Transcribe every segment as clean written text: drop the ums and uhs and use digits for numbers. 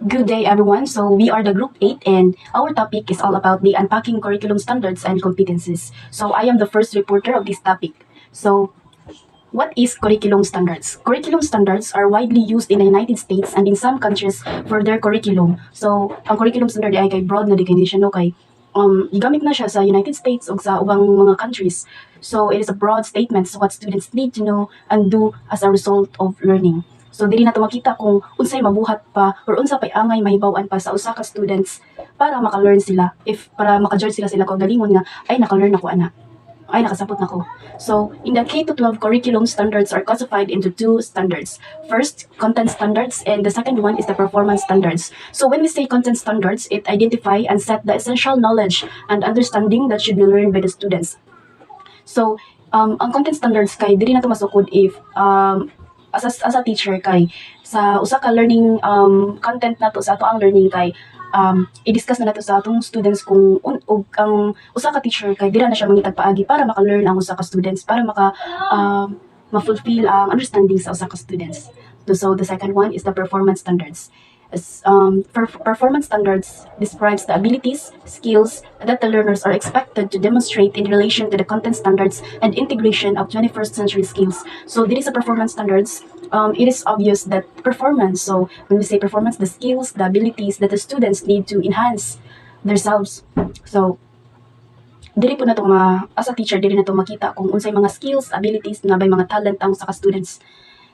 Good day, everyone. So we are the Group 8, and our topic is all about the unpacking curriculum standards and competencies. So I am the first reporter of this topic. So what is curriculum standards? Curriculum standards are widely used in the United States and in some countries for their curriculum. So ang curriculum standard ay kay broad na definition no kay gigamit na siya sa United States o sa ubang mga countries. So it is a broad statement so what students need to know and do as a result of learning. So dili na to makita kung unsay mabuhat pa or unsa pay angay mahibaw-an pa sa usa ka students para maka-learn sila, if para maka-judge sila kung galingon nga ay naka-learn ako ana. Ay nakasabot na ko. So in the K-12 curriculum standards are classified into two standards. First, content standards, and the second one is the performance standards. So when we say content standards, it identify and set the essential knowledge and understanding that should be learned by the students. So ang content standards kay dili na to masukod if as a teacher kay sa usa ka learning content nato sa ato ang learning kay i-discuss na nato sa atong students kung ang usa ka teacher kay dira na siya mangitag paagi para maka-learn ang usa ka students para maka ma-fulfill ang understanding sa usa ka students. So the second one is the performance standards. Performance standards describes the abilities, skills that the learners are expected to demonstrate in relation to the content standards and integration of 21st century skills. So this is a performance standards. It is obvious that performance, so when we say performance, the skills, the abilities that the students need to enhance themselves. So dili po na to as a teacher, dili na to makita kung unsay mga skills, abilities na bay mga talent ang sa students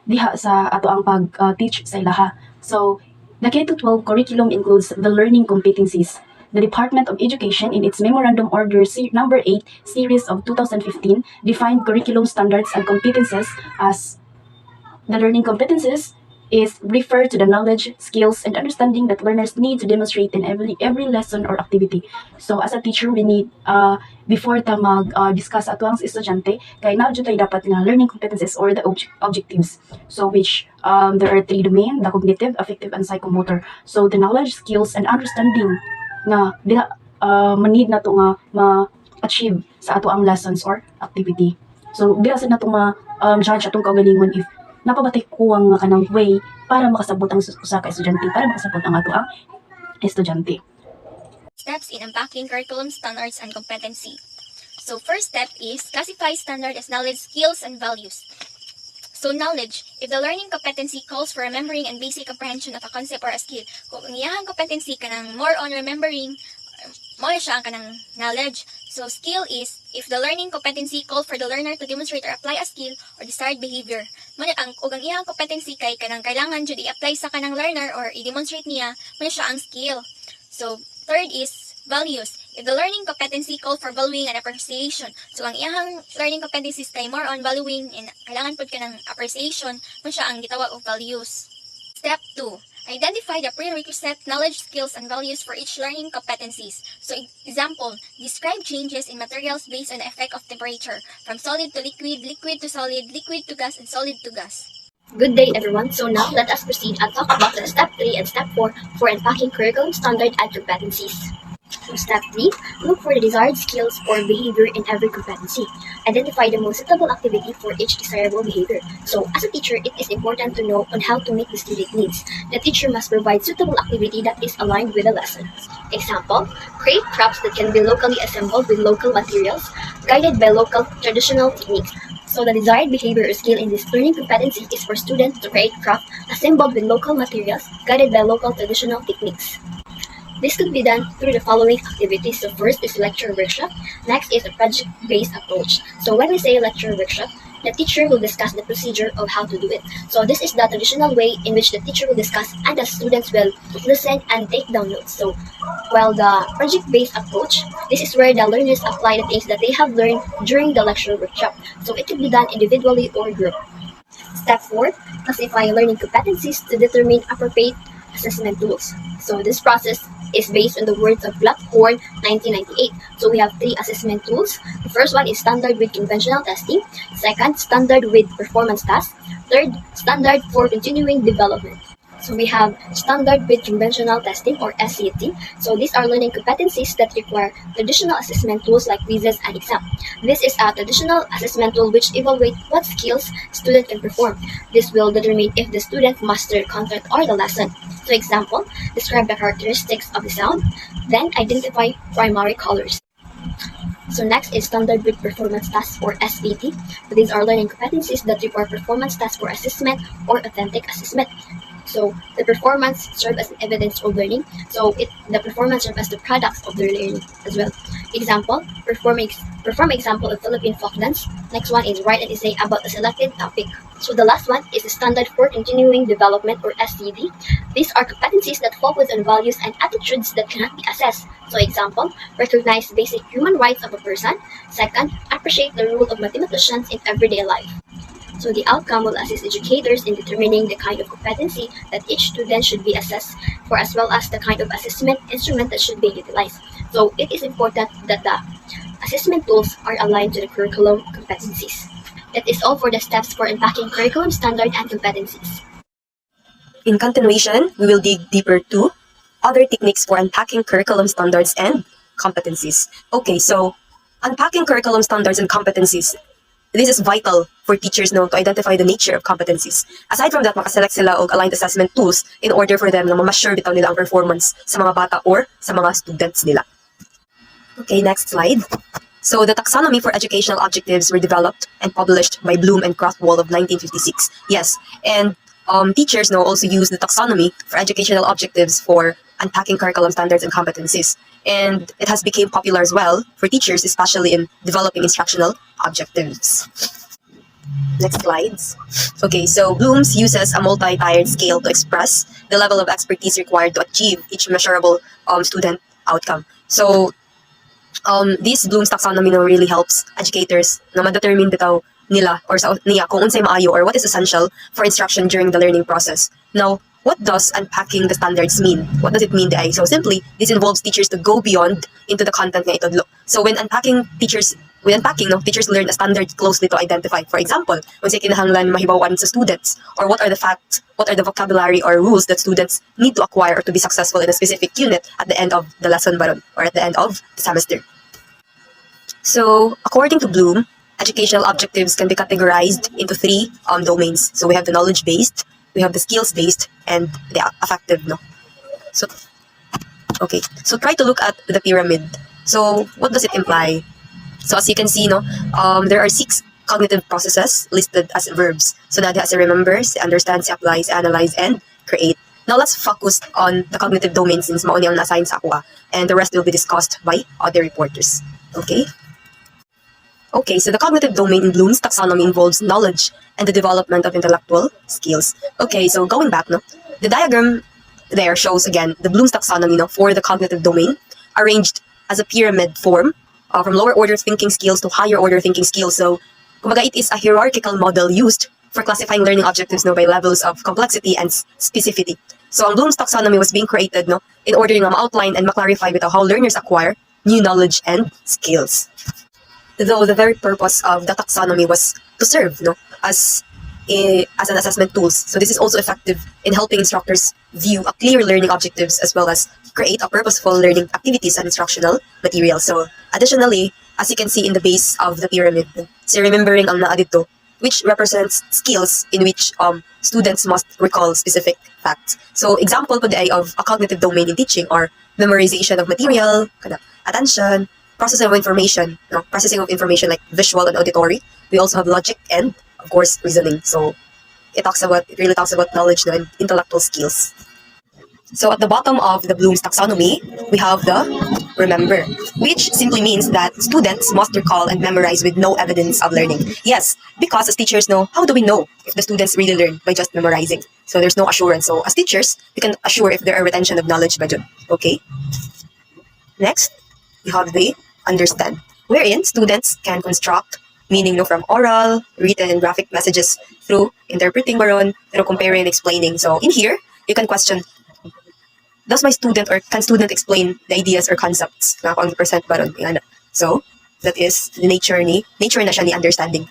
diha sa ato ang pag-teach sa ilaha. So the K-12 curriculum includes the learning competencies. The Department of Education, in its Memorandum Order Number 8, Series of 2015, defined curriculum standards and competencies as the learning competencies is refer to the knowledge, skills, and understanding that learners need to demonstrate in every lesson or activity. So as a teacher, we need before ta mag-discuss ato ang estudyante kay na jud tay dapat nga learning competencies or the objectives. So which there are three domain: the cognitive, affective, and psychomotor. So the knowledge, skills, and understanding nga dila ma-need na to nga ma-achieve sa ato ang lessons or activity. So dila sad na to ma-judge atong kaugalingon if napabatay ko ang kanang way para makasabot ang usa ka estudyante, para makasabot ang ato ang estudyante. Steps in unpacking curriculum standards and competency. So first step is classify standard as knowledge, skills, and values. So knowledge, if the learning competency calls for remembering and basic comprehension of a concept or a skill, kung ang iyahang competency kanang more on remembering, mo siya ang kanang knowledge. So skill is if the learning competency called for the learner to demonstrate or apply a skill or desired behavior. Mo ang iyahang competency kay kanang kailangan jud i-apply sa kanang learner or i-demonstrate niya, mo siya ang skill. So third is values. If the learning competency called for valuing and appreciation. So ang iyahang learning competencies kay more on valuing and kailangan pud kanang appreciation, mo siya ang gitawag og values. Step 2. Identify the prerequisite knowledge, skills, and values for each learning competencies. So, example, describe changes in materials based on the effect of temperature, from solid to liquid, liquid to solid, liquid to gas, and solid to gas. Good day, everyone. So now let us proceed and talk about the Step 3 and Step 4 for unpacking curriculum standard and competencies. So Step 3, look for the desired skills or behavior in every competency. Identify the most suitable activity for each desirable behavior. So as a teacher, it is important to know on how to meet the student needs. The teacher must provide suitable activity that is aligned with the lesson. Example, create crafts that can be locally assembled with local materials, guided by local traditional techniques. So the desired behavior or skill in this learning competency is for students to create craft assembled with local materials, guided by local traditional techniques. This could be done through the following activities. So first is lecture workshop. Next is a project-based approach. So when we say lecture workshop, the teacher will discuss the procedure of how to do it. So this is the traditional way in which the teacher will discuss and the students will listen and take down notes. So while the project-based approach, this is where the learners apply the things that they have learned during the lecture workshop. So it can be done individually or group. Step 4, classify learning competencies to determine appropriate assessment tools. So this process is based on the words of Blackboard 1998. So we have 3 assessment tools. The first one is standard with conventional testing. Second, standard with performance tasks. Third, standard for continuing development. So we have standard with conventional testing or SCT. So these are learning competencies that require traditional assessment tools like quizzes and exam. This is a traditional assessment tool which evaluates what skills student can perform. This will determine if the student mastered the content or the lesson. So example, describe the characteristics of the sound, then identify primary colors. So next is standard with performance tasks or SAT. These are learning competencies that require performance tasks for assessment or authentic assessment. So the performance serves as evidence of learning. So the performance serves as the products of the learning as well. Example, perform example of Philippine folk dance. Next one is write an essay about a selected topic. So the last one is the standard for continuing development or SCD. These are competencies that focus on values and attitudes that cannot be assessed. So example, recognize basic human rights of a person. Second, appreciate the role of mathematicians in everyday life. So the outcome will assist educators in determining the kind of competency that each student should be assessed for, as well as the kind of assessment instrument that should be utilized. So it is important that the assessment tools are aligned to the curriculum competencies. That is all for the steps for unpacking curriculum standard and competencies. In continuation, we will dig deeper to other techniques for unpacking curriculum standards and competencies. Okay, so unpacking curriculum standards and competencies. This is vital for teachers to identify the nature of competencies. Aside from that, makaselect sila og aligned assessment tools in order for them na ma-measure bitaw nila ang performance sa mga bata or sa mga students nila. Okay, next slide. So the taxonomy for educational objectives were developed and published by Bloom and Krathwohl of 1956. Yes, and teachers also use the taxonomy for educational objectives for unpacking curriculum standards and competencies. And it has become popular as well for teachers, especially in developing instructional objectives. Next slides. Okay, so Bloom's uses a multi-tiered scale to express the level of expertise required to achieve each measurable student outcome. So this Bloom's taxonomy really helps educators na ma-determine bitaw nila or sa niya kung unsay maayo or what is essential for instruction during the learning process. Now, what does unpacking the standards mean? What does it mean, Day? So simply, this involves teachers to go beyond into the content nga itudlo. So when unpacking, teachers learn a standard closely to identify. For example, kung say kinahanglan mahibawan sa students, or what are the facts, what are the vocabulary or rules that students need to acquire or to be successful in a specific unit at the end of the lesson baron, or at the end of the semester. So according to Bloom, educational objectives can be categorized into three domains. So we have the knowledge-based, we have the skills-based, and the affective. So, okay. So try to look at the pyramid. So what does it imply? So as you can see, there are 6 cognitive processes listed as verbs. So that has a remember, se understand, se apply, se analyze, and create. Now let's focus on the cognitive domain since mauni ang na-assign sa ako, and the rest will be discussed by other reporters. Okay? Okay, so the cognitive domain in Bloom's taxonomy involves knowledge and the development of intellectual skills. Okay, so going back, the diagram there shows again the Bloom's taxonomy for the cognitive domain, arranged as a pyramid form from lower order thinking skills to higher order thinking skills. So, kumbaga, it is a hierarchical model used for classifying learning objectives by levels of complexity and specificity. So, ang Bloom's taxonomy was being created in order to outline and ma-clarify how learners acquire new knowledge and skills. Though the very purpose of the taxonomy was to serve as an assessment tools. So this is also effective in helping instructors view a clear learning objectives as well as create a purposeful learning activities and instructional material. So additionally, as you can see in the base of the pyramid, so remembering ang naa dito, which represents skills in which students must recall specific facts. So example po of a cognitive domain in teaching are memorization of material, attention, processing of information like visual and auditory. We also have logic and, of course, reasoning. So it really talks about knowledge and intellectual skills. So at the bottom of the Bloom's taxonomy, we have the remember, which simply means that students must recall and memorize with no evidence of learning. Yes, because as teachers how do we know if the students really learn by just memorizing? So there's no assurance. So as teachers, we can assure if there are retention of knowledge by dun. Okay? Next, we have the understand, wherein students can construct meaning from oral, written, and graphic messages through interpreting baron, through comparing and explaining. So in here, you can question, does my student or can student explain the ideas or concepts na kung percent baron? So that is the nature na siya ni understanding.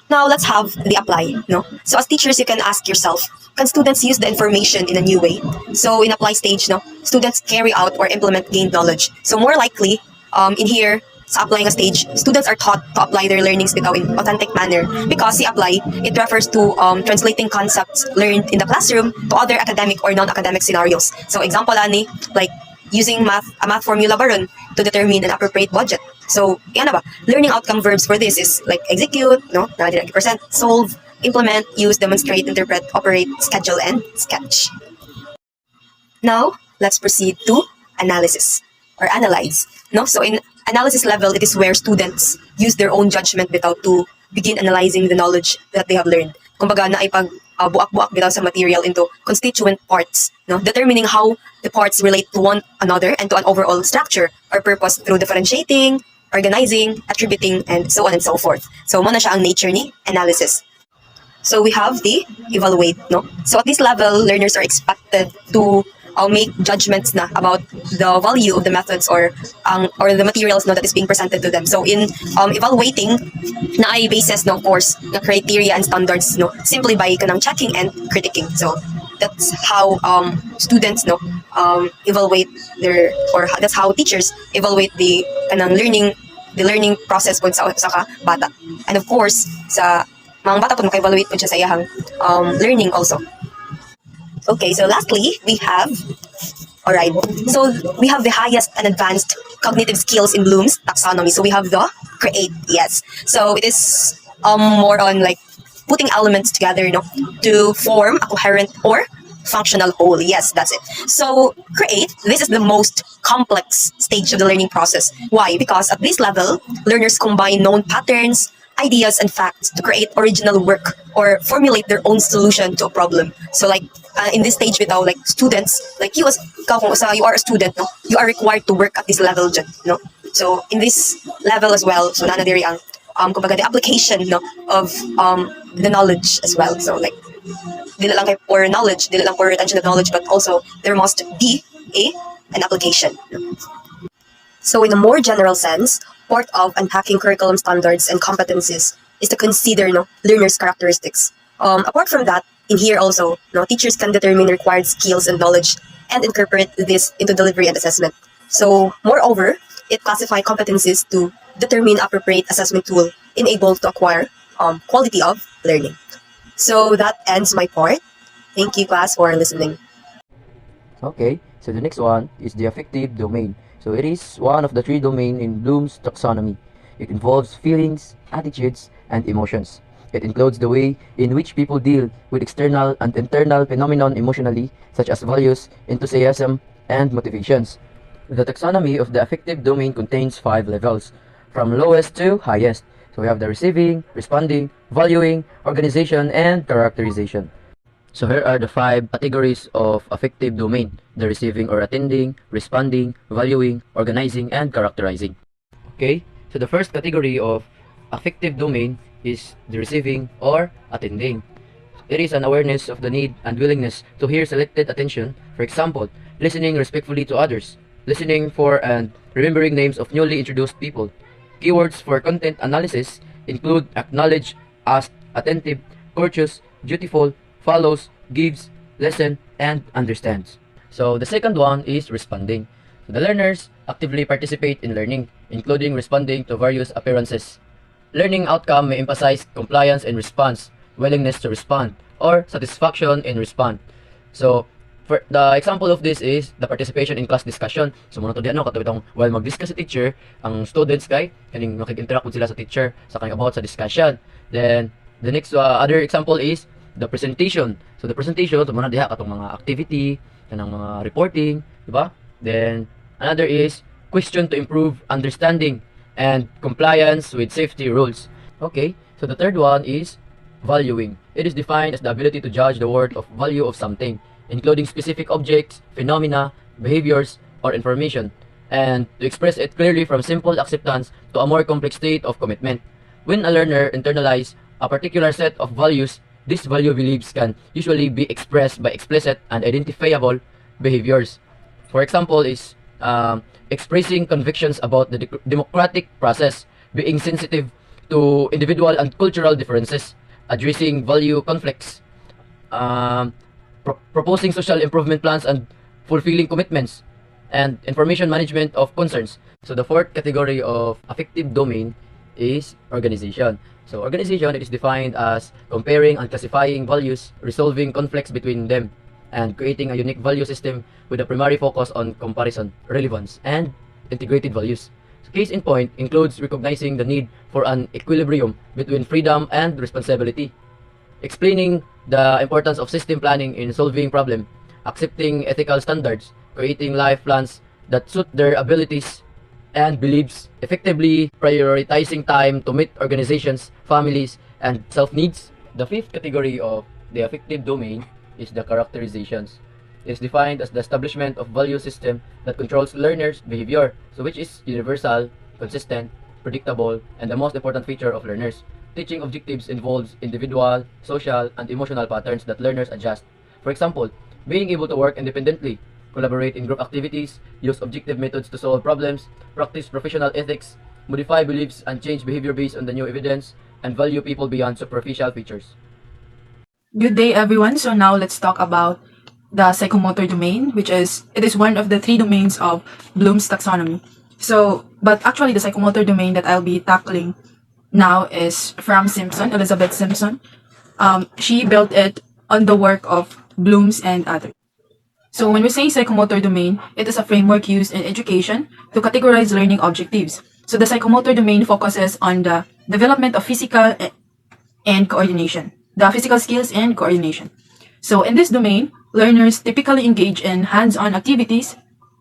Now let's have the apply. So as teachers, you can ask yourself, can students use the information in a new way? So in apply stage, no, students carry out or implement gained knowledge. So more likely, in here, sa applying a stage, students are taught to apply their learnings bitaw in authentic manner because the apply, it refers to translating concepts learned in the classroom to other academic or non-academic scenarios. So example ani, like using a math formula baron to determine an appropriate budget. So, yan na ba? Learning outcome verbs for this is like execute, no, 90%, solve, implement, use, demonstrate, interpret, operate, schedule, and sketch. Now, let's proceed to analysis or analyze. No, so in analysis level, it is where students use their own judgment without to begin analyzing the knowledge that they have learned. Kumbaga na ipag buak-buak bitaw sa material into constituent parts, no, determining how the parts relate to one another and to an overall structure or purpose through differentiating, organizing, attributing, and so on and so forth. So, mo na siya ang nature ni analysis. So we have the evaluate, no? So at this level, learners are expected to make judgments na about the value of the methods or the materials no that is being presented to them. So in evaluating, na ay basis no of course na criteria and standards no simply by kanang checking and critiquing. So that's how students no evaluate their or that's how teachers evaluate the kanang learning process po sa bata. And of course sa mga bata po maka-evaluate po siya sa iyang learning also. Okay, so lastly, we have, alright, so we have the highest and advanced cognitive skills in Bloom's taxonomy. So we have the create, yes. So it is more on like putting elements together, you know, to form a coherent or functional whole. Yes, that's it. So create, this is the most complex stage of the learning process. Why? Because at this level, learners combine known patterns, ideas, and facts to create original work or formulate their own solution to a problem. So like in this stage without like students, like you as you are a student, no, you are required to work at this level, no. So in this level as well, so nana diri ang kumbaga the application no of the knowledge as well. So like dili lang kay for knowledge, dili lang for retention of knowledge, but also there must be an application. No? So in a more general sense, part of unpacking curriculum standards and competencies is to consider no, learners' characteristics. Apart from that, in here also, no, teachers can determine required skills and knowledge and incorporate this into delivery and assessment. So, moreover, it classifies competencies to determine appropriate assessment tool enabled to acquire quality of learning. So that ends my part. Thank you, class, for listening. Okay, so the next one is the affective domain. So it is one of the three domains in Bloom's taxonomy. It involves feelings, attitudes, and emotions. It includes the way in which people deal with external and internal phenomena emotionally, such as values, enthusiasm, and motivations. The taxonomy of the affective domain contains 5 levels, from lowest to highest. So we have the receiving, responding, valuing, organization, and characterization. So here are the 5 categories of affective domain: the receiving or attending, responding, valuing, organizing, and characterizing. Okay, so the first category of affective domain is the receiving or attending. It is an awareness of the need and willingness to hear selected attention. For example, listening respectfully to others, listening for and remembering names of newly introduced people. Keywords for content analysis include acknowledge, ask, attentive, courteous, dutiful, follows, gives, listen, and understands. So the second one is responding. So the learners actively participate in learning, including responding to various appearances. Learning outcome may emphasize compliance in response, willingness to respond, or satisfaction in respond. So for the example of this is the participation in class discussion. So muna to di ano katong while mag-discuss sa teacher, ang students kay kaning makig-interact with sila sa teacher sa kaning about sa discussion. Then the next other example is the presentation. So the presentation so muna diha katong mga activity, kanang mga reporting, di ba? Then another is question to improve understanding and compliance with safety rules. Okay, so the third one is valuing. It is defined as the ability to judge the worth of value of something, including specific objects, phenomena, behaviors, or information, and to express it clearly from simple acceptance to a more complex state of commitment. When a learner internalizes a particular set of values, these value beliefs can usually be expressed by explicit and identifiable behaviors. For example, is expressing convictions about the democratic process, being sensitive to individual and cultural differences, addressing value conflicts, proposing social improvement plans and fulfilling commitments, and information management of concerns. So the fourth category of affective domain is organization. So organization, it is defined as comparing and classifying values, resolving conflicts between them, and creating a unique value system with a primary focus on comparison, relevance, and integrated values. So case in point includes recognizing the need for an equilibrium between freedom and responsibility, explaining the importance of system planning in solving problem, accepting ethical standards, creating life plans that suit their abilities and beliefs, effectively prioritizing time to meet organizations, families, and self-needs. The fifth category of the affective domain is the characterizations. It is defined as the establishment of value system that controls learners' behavior, so which is universal, consistent, predictable, and the most important feature of learners. Teaching objectives involves individual, social, and emotional patterns that learners adjust. For example, being able to work independently, collaborate in group activities, use objective methods to solve problems, practice professional ethics, modify beliefs and change behavior based on the new evidence, and value people beyond superficial features. Good day, everyone. So now let's talk about the psychomotor domain, which is it is one of the three domains of Bloom's taxonomy. But actually, the psychomotor domain that I'll be tackling now is from Simpson, Elizabeth Simpson. She built it on the work of Bloom's and others. So when we say psychomotor domain, it is a framework used in education to categorize learning objectives. So the psychomotor domain focuses on the development of and coordination, the physical skills and coordination. So in this domain, learners typically engage in hands-on activities,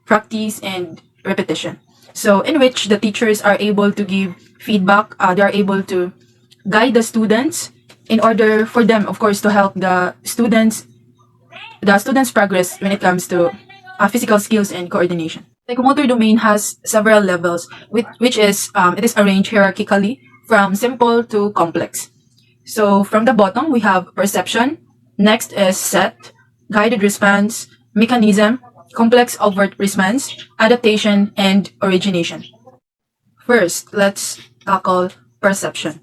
practice, and repetition. So in which the teachers are able to give feedback, they are able to guide the students in order for them, of course, to help the students' progress when it comes to physical skills and coordination. Psychomotor domain has several levels, which is it is arranged hierarchically from simple to complex. So from the bottom, we have perception. Next is set, guided response, mechanism, complex overt response, adaptation, and origination. First, let's tackle perception.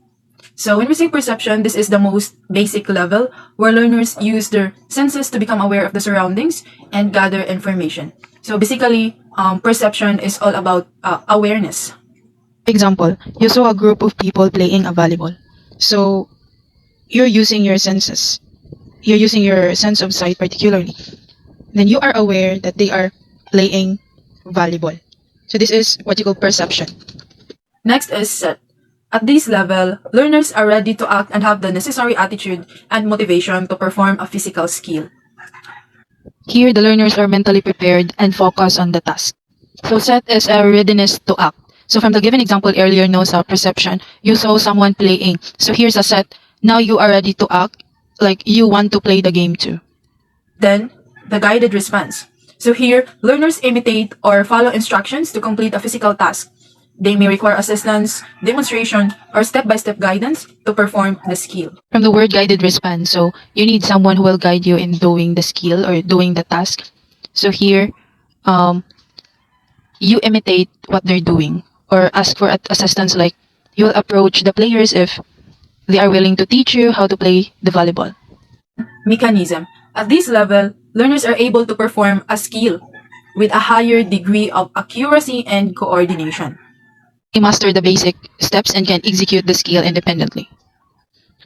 So when we say perception, this is the most basic level where learners use their senses to become aware of the surroundings and gather information. So basically, perception is all about awareness. Example, you saw a group of people playing a volleyball. So you're using your senses. You're using your sense of sight particularly. Then you are aware that they are playing volleyball. So this is what you call perception. Next is set. At this level, learners are ready to act and have the necessary attitude and motivation to perform a physical skill. Here, the learners are mentally prepared and focus on the task. So set is a readiness to act. So from the given example earlier, no sa perception, you saw someone playing. So here's a set. Now you are ready to act, like you want to play the game too. Then, the guided response. So here, learners imitate or follow instructions to complete a physical task. They may require assistance, demonstration, or step-by-step guidance to perform the skill. From the word guided response, so you need someone who will guide you in doing the skill or doing the task. So here, you imitate what they're doing or ask for assistance, like you'll approach the players if they are willing to teach you how to play the volleyball. Mechanism. At this level, learners are able to perform a skill with a higher degree of accuracy and coordination. They master the basic steps and can execute the skill independently.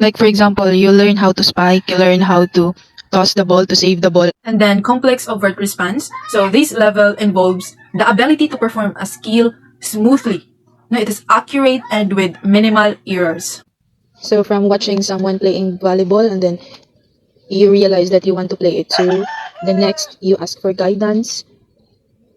Like for example, you learn how to spike, you learn how to toss the ball to save the ball. And then complex overt response. So this level involves the ability to perform a skill smoothly. No, it is accurate and with minimal errors. So from watching someone playing volleyball and then you realize that you want to play it too. The next, you ask for guidance.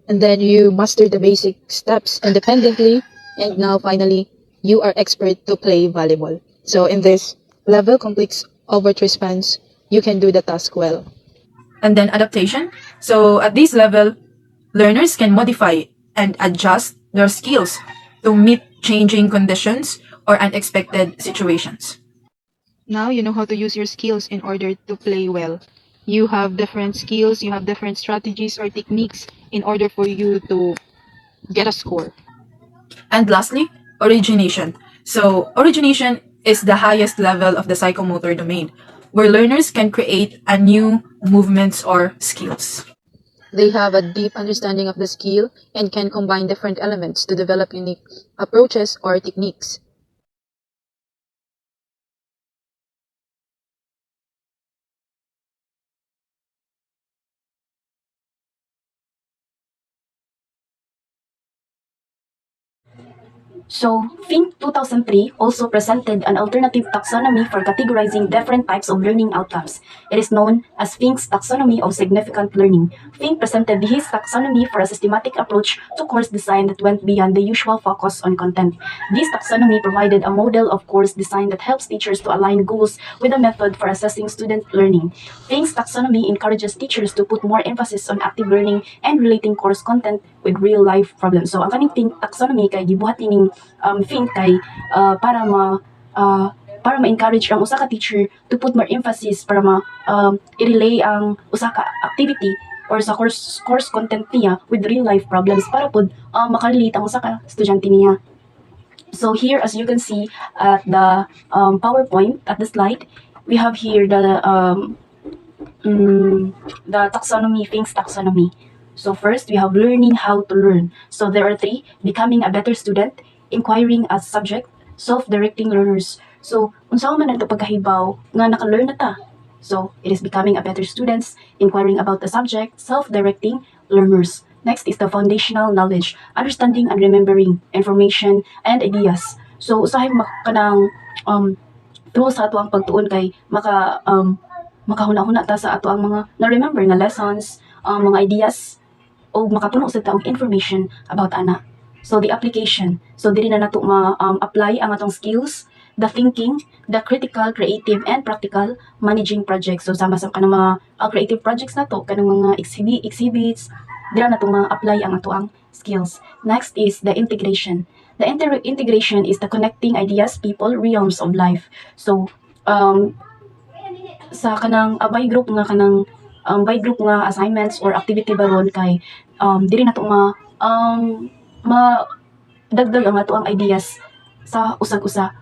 And then you master the basic steps independently. And now finally, you are expert to play volleyball. So in this level, complex overt response, you can do the task well. And then adaptation. So at this level, learners can modify and adjust their skills to meet changing conditions or unexpected situations. Now you know how to use your skills in order to play well. You have different skills, you have different strategies or techniques in order for you to get a score. And lastly, origination. So origination is the highest level of the psychomotor domain. where learners can create a new movements or skills. They have a deep understanding of the skill and can combine different elements to develop unique approaches or techniques. So, Fink 2003 also presented an alternative taxonomy for categorizing different types of learning outcomes. It is known as Fink's taxonomy of significant learning. Fink presented his taxonomy for a systematic approach to course design that went beyond the usual focus on content. This taxonomy provided a model of course design that helps teachers to align goals with a method for assessing student learning. Fink's taxonomy encourages teachers to put more emphasis on active learning and relating course content with real-life problems. So, ang kaning Fink taxonomy kay gibuhat ining Fink kay para ma-encourage ang usa ka teacher to put more emphasis para i-relay ang usa ka activity or sa course content niya with real life problems para pud makarelate ang usa ka estudyante niya. So here, as you can see at the PowerPoint at the slide, we have here the taxonomy, Fink's taxonomy. So first, we have learning how to learn. So there are three: becoming a better student, inquiring as subject, self-directing learners. So unsa man ang pagkahibaw nga naka-learn na ta? So it is becoming a better students, inquiring about the subject, self-directing learners. Next is the foundational knowledge, understanding and remembering information and ideas. So usahay kanang through sa ato ang pagtuon kay makahuna-huna ta sa ato ang mga na-remember nga lessons, mga ideas, o makapuno sa taong information about ana. So the application. So diri na nato ma-apply ang atong skills, the thinking, the critical, creative, and practical managing projects. So sama sa kanang mga creative projects nato, kanang mga exhibits, dira nato ma-apply ang ato ang skills. Next is the integration. The integration is the connecting ideas, people, realms of life. So sa kanang by group nga assignments or activity baron kay diri nato ma dagdag ang ato ang ideas sa usag-usa,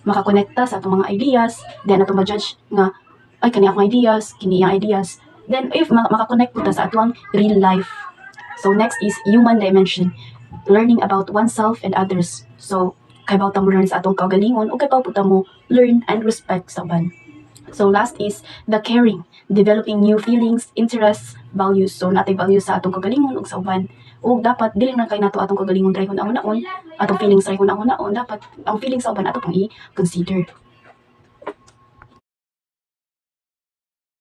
makakonekta sa atong mga ideas, then ato ma-judge nga ay kani akong ideas, kini iyang ideas, then if makakonect ta sa ato ang real life. So next is human dimension, learning about oneself and others. So kay bawta mo learn sa atong kaugalingon o kay bawta mo learn and respect sa uban. So last is the caring, developing new feelings, interests, values. So natay values sa atong kagalingon ug sa uban. Ug dapat dili na kay nato atong kagalingon dry hunahon, atong feelings dry hunahon, dapat ang feelings sa uban ato pang i-consider.